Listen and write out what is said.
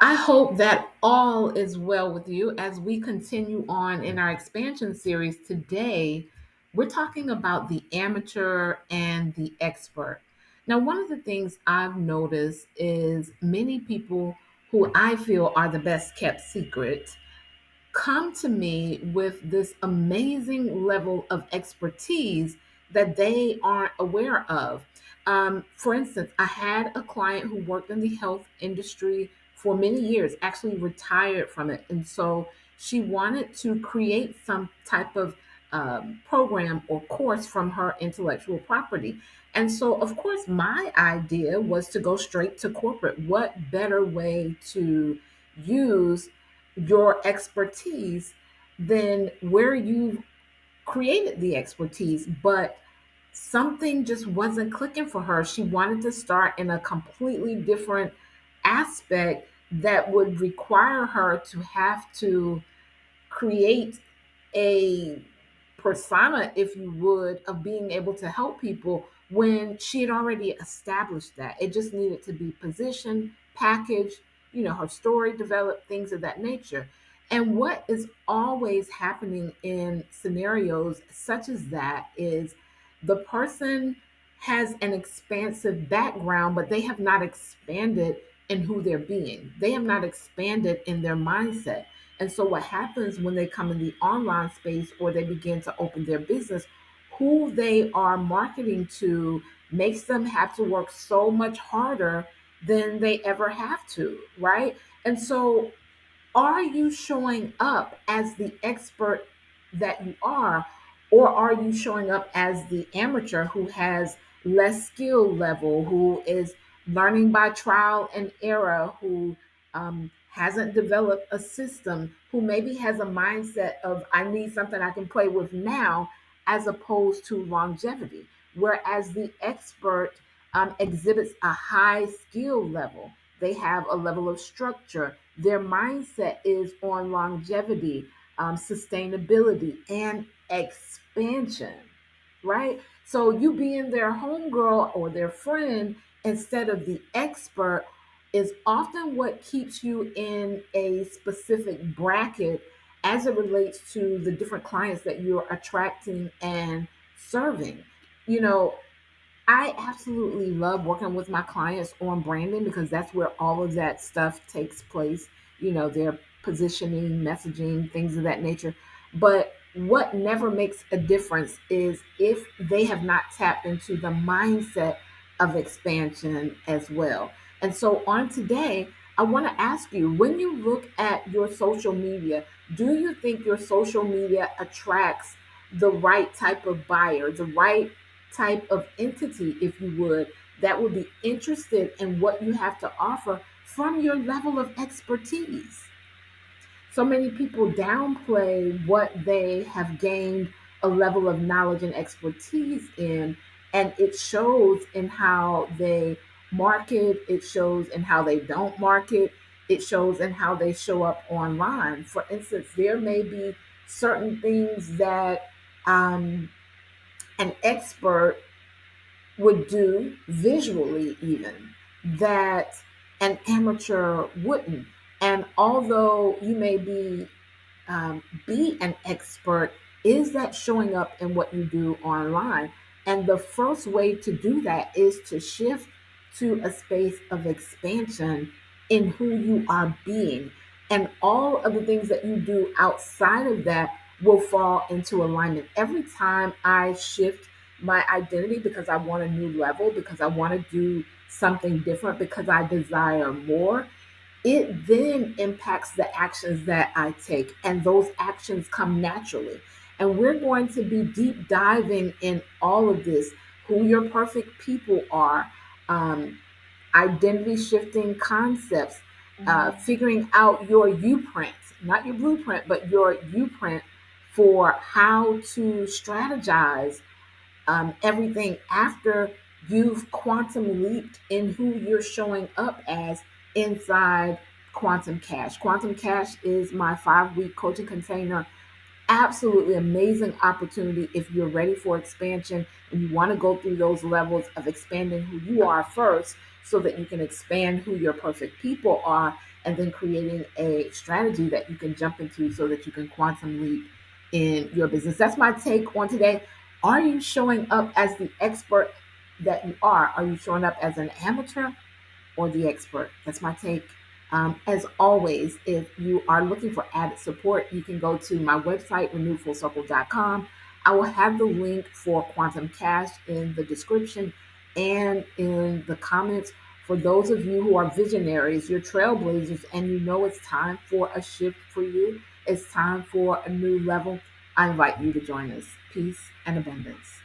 I hope that all is well with you as we continue on in our expansion series. Today, we're talking about the amateur and the expert. Now, one of the things I've noticed is many people who I feel are the best kept secret come to me with this amazing level of expertise that they aren't aware of. For instance, I had a client who worked in the health industry for many years, actually retired from it. And so she wanted to create some type of program or course from her intellectual property. And so, of course, my idea was to go straight to corporate. What better way to use your expertise than where you've created the expertise? But something just wasn't clicking for her. She wanted to start in a completely different aspect that would require her to have to create a persona, if you would, of being able to help people when she had already established that. It just needed to be positioned, packaged, her story developed, things of that nature. And what is always happening in scenarios such as that is the person has an expansive background, but they have not expanded in who they're being. They have not expanded in their mindset. And so, what happens when they come in the online space or they begin to open their business, who they are marketing to makes them have to work so much harder than they ever have to, right? And so, are you showing up as the expert that you are, or are you showing up as the amateur who has less skill level, who is learning by trial and error, who hasn't developed a system, who maybe has a mindset of I need something I can play with now, as opposed to longevity? Whereas the expert exhibits a high skill level, they have a level of structure. Their mindset is on longevity, sustainability, and expansion, right? So you being their homegirl or their friend instead of the expert is often what keeps you in a specific bracket as it relates to the different clients that you're attracting and serving. You know, I absolutely love working with my clients on branding because that's where all of that stuff takes place. Their positioning, messaging, things of that nature. But what never makes a difference is if they have not tapped into the mindset of expansion as well. And so, on today, I want to ask you, when you look at your social media, do you think your social media attracts the right type of buyer, the right type of entity, if you that would be interested in what you have to offer from your level of expertise? So many people downplay what they have gained a level of knowledge and expertise in, and it shows in how they market, it shows in how they don't market, it shows in how they show up online. For instance, there may be certain things that an expert would do visually, even that an amateur wouldn't. And although you may be an expert, is that showing up in what you do online? And the first way to do that is to shift to a space of expansion in who you are being. And all of the things that you do outside of that will fall into alignment. Every time I shift my identity because I want a new level, because I want to do something different, because I desire more, it then impacts the actions that I take, and those actions come naturally. And we're going to be deep diving in all of this: who your perfect people are, um, identity shifting concepts, figuring out your U-print, not your blueprint, but your U-print for how to strategize everything after you've quantum leaped in who you're showing up as inside Quantum Cash. Quantum Cash is my 5-week coaching container. Absolutely amazing opportunity if you're ready for expansion and you want to go through those levels of expanding who you are first so that you can expand who your perfect people are. and then creating a strategy that you can jump into so that you can quantum leap in your business. That's my take on today. Are you showing up as the expert that you are? Are you showing up as an amateur or the expert? That's my take. As always, if you are looking for added support, you can go to my website, renewedfullcircle.com. I will have the link for Quantum Cash in the description and in the comments. For those of you who are visionaries, you're trailblazers, and you know it's time for a shift for you, it's time for a new level, I invite you to join us. Peace and abundance.